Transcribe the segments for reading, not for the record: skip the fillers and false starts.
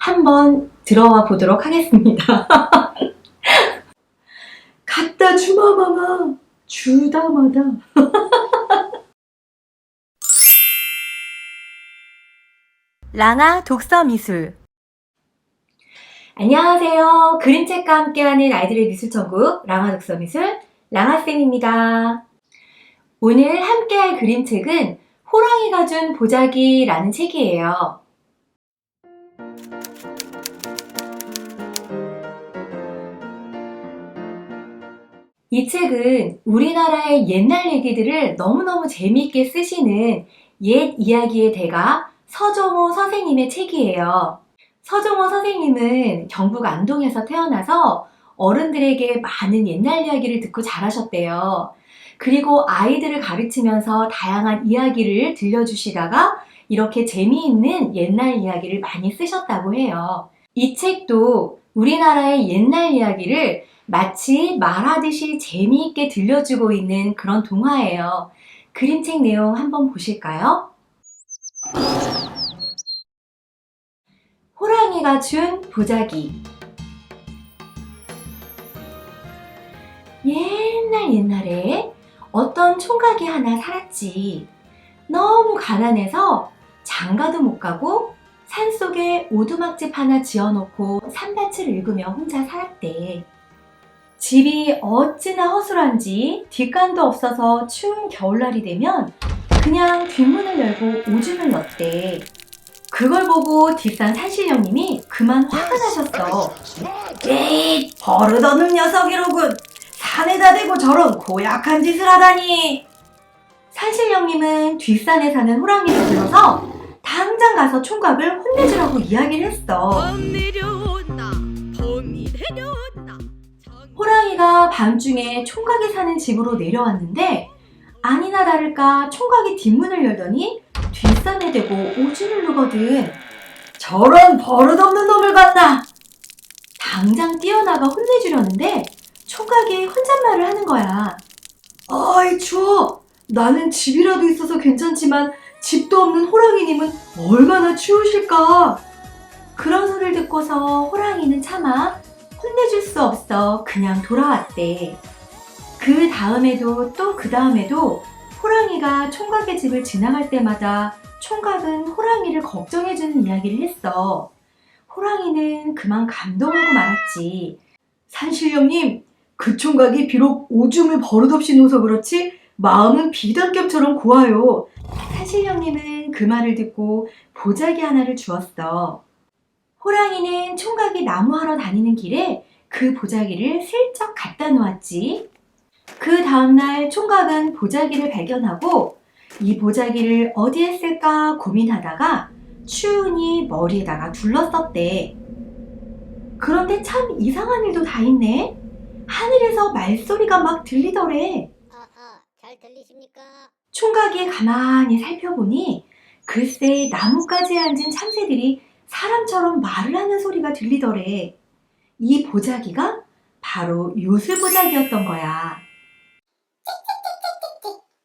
한번 들어와 보도록 하겠습니다. 갖다 주마마마 주다마다. 랑아 독서미술. 안녕하세요. 그림책과 함께하는 아이들의 미술천국 랑아 독서미술 랑아쌤입니다. 오늘 함께할 그림책은 호랑이가 준 보자기라는 책이에요. 이 책은 우리나라의 옛날 얘기들을 너무너무 재미있게 쓰시는 옛 이야기의 대가 서정호 선생님의 책이에요. 서정호 선생님은 경북 안동에서 태어나서 어른들에게 많은 옛날 이야기를 듣고 자라셨대요. 그리고 아이들을 가르치면서 다양한 이야기를 들려주시다가 이렇게 재미있는 옛날 이야기를 많이 쓰셨다고 해요. 이 책도 우리나라의 옛날 이야기를 마치 말하듯이 재미있게 들려주고 있는 그런 동화예요. 그림책 내용 한번 보실까요? 호랑이가 준 보자기. 옛날에 어떤 총각이 하나 살았지. 너무 가난해서 장가도 못 가고 산속에 오두막집 하나 지어놓고 산밭을 읽으며 혼자 살았대. 집이 어찌나 허술한지 뒷간도 없어서 추운 겨울날이 되면 그냥 뒷문을 열고 오줌을 넣었대. 그걸 보고 뒷산 산신령님이 그만 화가 나셨어. 에이, 버릇없는 녀석이로군. 산에다 대고 저런 고약한 짓을 하다니. 산신령님은 뒷산에 사는 호랑이를 불러서 당장 가서 총각을 혼내주라고 이야기를 했어. 호랑이가 밤중에 총각이 사는 집으로 내려왔는데 아니나 다를까 총각이 뒷문을 열더니 뒷산에 대고 오줌을 누거든. 저런 버릇없는 놈을 봤나? 당장 뛰어나가 혼내주려는데 총각이 혼잣말을 하는 거야. 아이 추워. 나는 집이라도 있어서 괜찮지만 집도 없는 호랑이님은 얼마나 추우실까? 그런 소리를 듣고서 호랑이는 차마 혼내줄 수 없어 그냥 돌아왔대. 그 다음에도 또 그 다음에도 호랑이가 총각의 집을 지나갈 때마다 총각은 호랑이를 걱정해주는 이야기를 했어. 호랑이는 그만 감동하고 말았지. 산신령님, 그 총각이 비록 오줌을 버릇없이 누워서 그렇지 마음은 비단겹처럼 고와요. 산신령님은 그 말을 듣고 보자기 하나를 주었어. 호랑이는 총각이 나무하러 다니는 길에 그 보자기를 슬쩍 갖다 놓았지. 그 다음날 총각은 보자기를 발견하고 이 보자기를 어디에 쓸까 고민하다가 추운이 머리에다가 둘렀었대. 그런데 참 이상한 일도 다 있네. 하늘에서 말소리가 막 들리더래. 잘 들리십니까? 총각이 가만히 살펴보니 글쎄 나뭇가지에 앉은 참새들이 사람처럼 말을 하는 소리가 들리더래. 이 보자기가 바로 요술보자기였던 거야.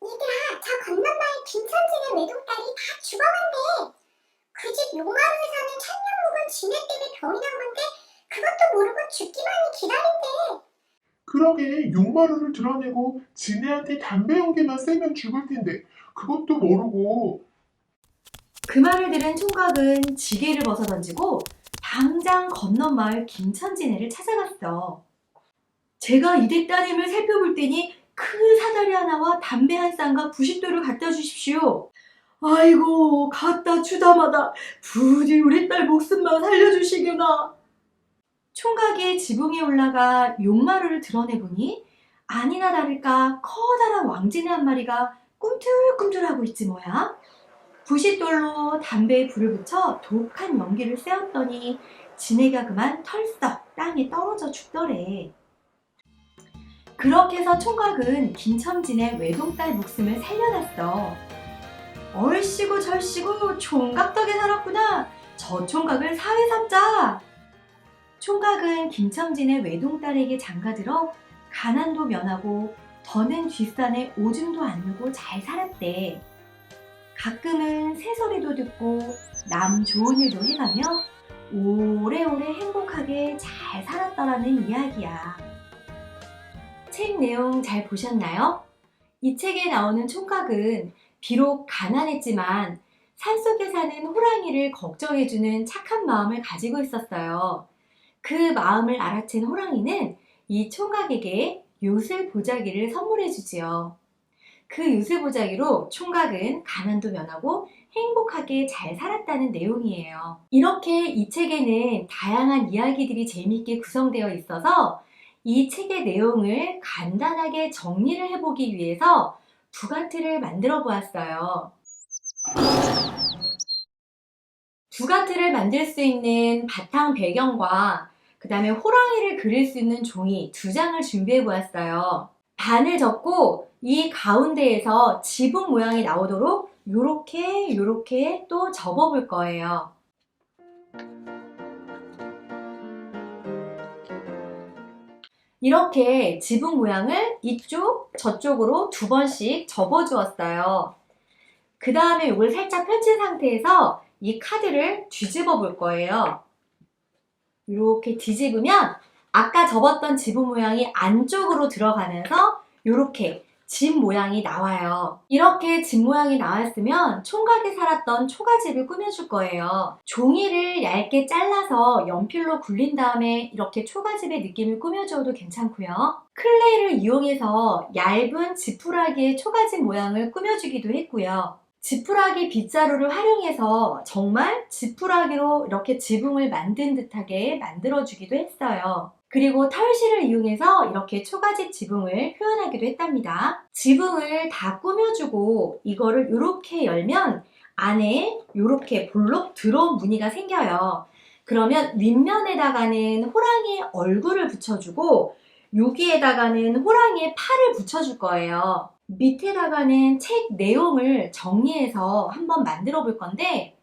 얘들아, 저 건너마을 김천진의 외동딸이 다 죽어간대. 그 집 용마루에 사는 천년묵은 지네 때문에 병이 난 건데 그것도 모르고 죽기만이 기다린대. 그러게 용마루를 드러내고 지네한테 담배 연기만 쐬면 죽을 텐데 그것도 모르고. 그 말을 들은 총각은 지게를 벗어던지고 당장 건넌 마을 김천진애를 찾아갔어. 제가 이댁 따님을 살펴볼 테니 큰 사다리 하나와 담배 한 쌍과 부싯돌을 갖다 주십시오. 아이고 갖다 주다마다 부디 우리 딸 목숨만 살려주시게나. 총각이 지붕에 올라가 용마루를 드러내보니 아니나 다를까 커다란 왕지네 한 마리가 꿈틀꿈틀하고 있지 뭐야. 부싯돌로 담배에 불을 붙여 독한 연기를 쐬었더니 지네가 그만 털썩 땅에 떨어져 죽더래. 그렇게 해서 총각은 김첨진의 외동딸 목숨을 살려놨어. 얼씨구 절씨구 총각 덕에 살았구나. 저 총각을 사회 삼자. 총각은 김첨진의 외동딸에게 장가들어 가난도 면하고 더는 뒷산에 오줌도 안 누고 잘 살았대. 가끔은 새소리도 듣고 남 좋은 일도 해가며 오래오래 행복하게 잘 살았더라는 이야기야. 책 내용 잘 보셨나요? 이 책에 나오는 총각은 비록 가난했지만 산속에 사는 호랑이를 걱정해주는 착한 마음을 가지고 있었어요. 그 마음을 알아챈 호랑이는 이 총각에게 요술 보자기를 선물해주지요. 그 요술 보자기로 총각은 가난도 면하고 행복하게 잘 살았다는 내용이에요. 이렇게 이 책에는 다양한 이야기들이 재미있게 구성되어 있어서 이 책의 내용을 간단하게 정리를 해보기 위해서 부가트를 만들어 보았어요. 부가트를 만들 수 있는 바탕 배경과 그 다음에 호랑이를 그릴 수 있는 종이 2장을 준비해 보았어요. 반을 접고 이 가운데에서 지붕 모양이 나오도록 요렇게 또 접어 볼 거예요. 이렇게 지붕 모양을 이쪽 저쪽으로 2번씩 접어 주었어요. 그 다음에 이걸 살짝 펼친 상태에서 이 카드를 뒤집어 볼 거예요. 이렇게 뒤집으면 아까 접었던 지붕 모양이 안쪽으로 들어가면서 이렇게 집 모양이 나와요. 이렇게 집 모양이 나왔으면 총각이 살았던 초가집을 꾸며줄 거예요. 종이를 얇게 잘라서 연필로 굴린 다음에 이렇게 초가집의 느낌을 꾸며줘도 괜찮고요. 클레이를 이용해서 얇은 지푸라기의 초가집 모양을 꾸며주기도 했고요. 지푸라기 빗자루를 활용해서 정말 지푸라기로 이렇게 지붕을 만든 듯하게 만들어주기도 했어요. 그리고 털실을 이용해서 이렇게 초가집 지붕을 표현하기도 했답니다. 지붕을 다 꾸며주고 이거를 이렇게 열면 안에 이렇게 볼록 들어온 무늬가 생겨요. 그러면 윗면에다가는 호랑이의 얼굴을 붙여주고 여기에다가는 호랑이의 팔을 붙여줄 거예요. 밑에다가는 책 내용을 정리해서 한번 만들어 볼 건데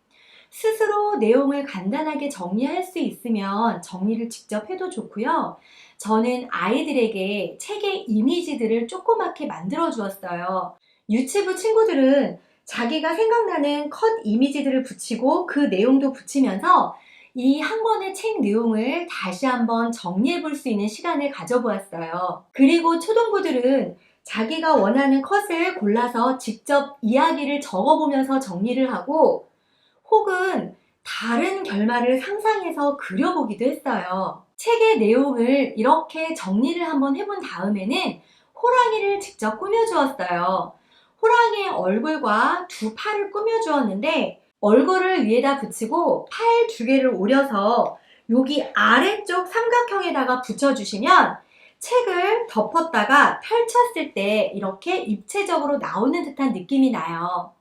스스로 내용을 간단하게 정리할 수 있으면 정리를 직접 해도 좋고요. 저는 아이들에게 책의 이미지들을 조그맣게 만들어 주었어요. 유치부 친구들은 자기가 생각나는 컷 이미지들을 붙이고 그 내용도 붙이면서 이 한 권의 책 내용을 다시 한번 정리해 볼 수 있는 시간을 가져보았어요. 그리고 초등부들은 자기가 원하는 컷을 골라서 직접 이야기를 적어보면서 정리를 하고 혹은 다른 결말을 상상해서 그려보기도 했어요. 책의 내용을 이렇게 정리를 한번 해본 다음에는 호랑이를 직접 꾸며주었어요. 호랑이의 얼굴과 2 팔을 꾸며주었는데 얼굴을 위에다 붙이고 팔 2개를 오려서 여기 아래쪽 삼각형에다가 붙여주시면 책을 덮었다가 펼쳤을 때 이렇게 입체적으로 나오는 듯한 느낌이 나요.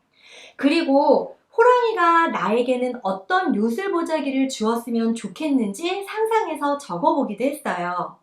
그리고 호랑이가 나에게는 어떤 요술 보자기를 주었으면 좋겠는지 상상해서 적어보기도 했어요.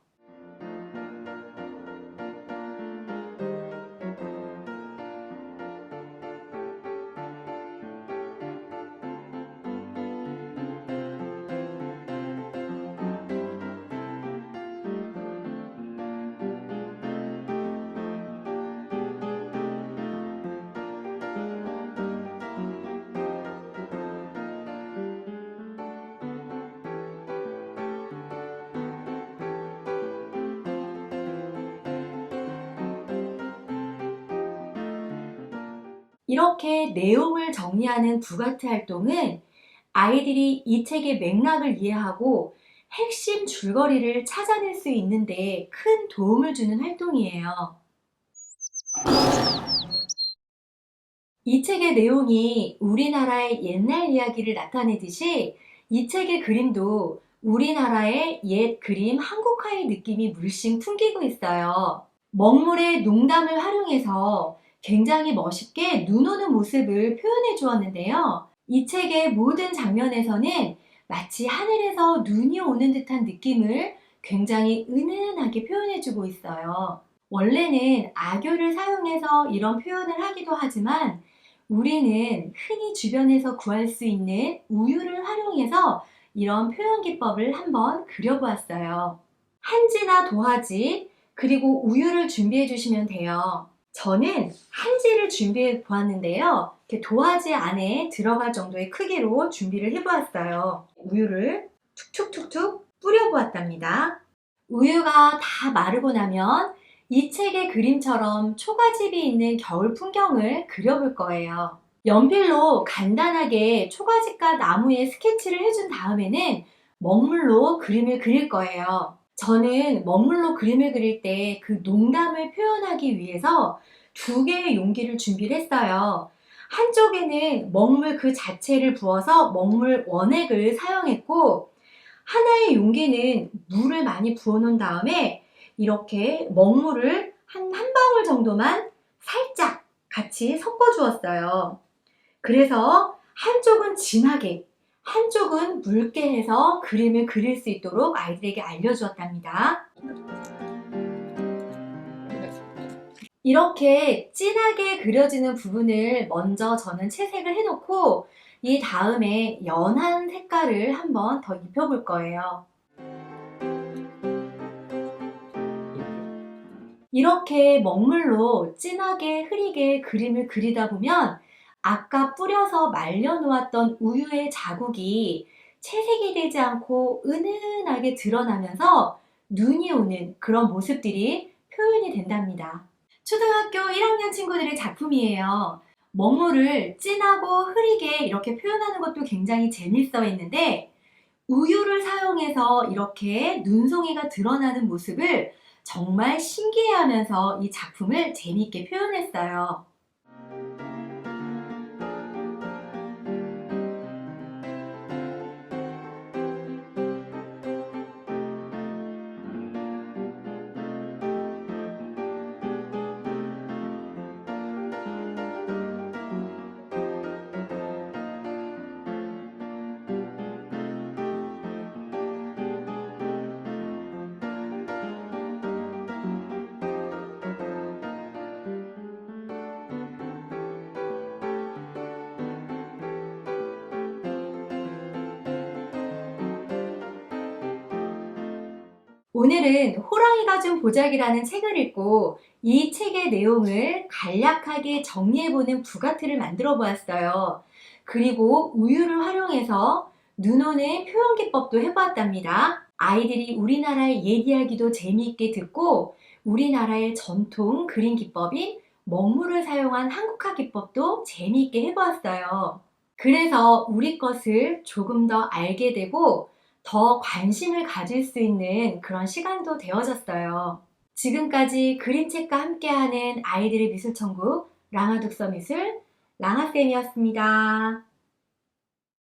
이렇게 내용을 정리하는 부가트 활동은 아이들이 이 책의 맥락을 이해하고 핵심 줄거리를 찾아낼 수 있는데 큰 도움을 주는 활동이에요. 이 책의 내용이 우리나라의 옛날 이야기를 나타내듯이 이 책의 그림도 우리나라의 옛 그림 한국화의 느낌이 물씬 풍기고 있어요. 먹물의 농담을 활용해서 굉장히 멋있게 눈 오는 모습을 표현해 주었는데요. 이 책의 모든 장면에서는 마치 하늘에서 눈이 오는 듯한 느낌을 굉장히 은은하게 표현해 주고 있어요. 원래는 악교를 사용해서 이런 표현을 하기도 하지만 우리는 흔히 주변에서 구할 수 있는 우유를 활용해서 이런 표현 기법을 한번 그려보았어요. 한지나 도화지 그리고 우유를 준비해 주시면 돼요. 저는 한지를 준비해 보았는데요. 이렇게 도화지 안에 들어갈 정도의 크기로 준비를 해 보았어요. 우유를 툭툭툭툭 뿌려보았답니다. 우유가 다 마르고 나면 이 책의 그림처럼 초가집이 있는 겨울 풍경을 그려볼 거예요. 연필로 간단하게 초가집과 나무의 스케치를 해준 다음에는 먹물로 그림을 그릴 거예요. 저는 먹물로 그림을 그릴 때 그 농담을 표현하기 위해서 두 개의 용기를 준비를 했어요. 한쪽에는 먹물 그 자체를 부어서 먹물 원액을 사용했고, 하나의 용기는 물을 많이 부어놓은 다음에 이렇게 먹물을 한 방울 정도만 살짝 같이 섞어 주었어요. 그래서 한쪽은 진하게, 한쪽은 묽게 해서 그림을 그릴 수 있도록 아이들에게 알려주었답니다. 이렇게 진하게 그려지는 부분을 먼저 저는 채색을 해놓고 이 다음에 연한 색깔을 한번 더 입혀볼 거예요. 이렇게 먹물로 진하게 흐리게 그림을 그리다 보면 아까 뿌려서 말려놓았던 우유의 자국이 채색이 되지 않고 은은하게 드러나면서 눈이 오는 그런 모습들이 표현이 된답니다. 초등학교 1학년 친구들의 작품이에요. 먹물을 진하고 흐리게 이렇게 표현하는 것도 굉장히 재밌어 했는데, 우유를 사용해서 이렇게 눈송이가 드러나는 모습을 정말 신기해하면서 이 작품을 재미있게 표현했어요. 오늘은 호랑이가 준 보자기라는 책을 읽고 이 책의 내용을 간략하게 정리해보는 부가트를 만들어 보았어요. 그리고 우유를 활용해서 눈 오는 표현 기법도 해보았답니다. 아이들이 우리나라의 옛 이야기도 재미있게 듣고 우리나라의 전통 그림 기법인 먹물을 사용한 한국화 기법도 재미있게 해보았어요. 그래서 우리 것을 조금 더 알게 되고 더 관심을 가질 수 있는 그런 시간도 되어졌어요. 지금까지 그림책과 함께하는 아이들의 미술천국 랑아독서미술 랑아쌤이었습니다.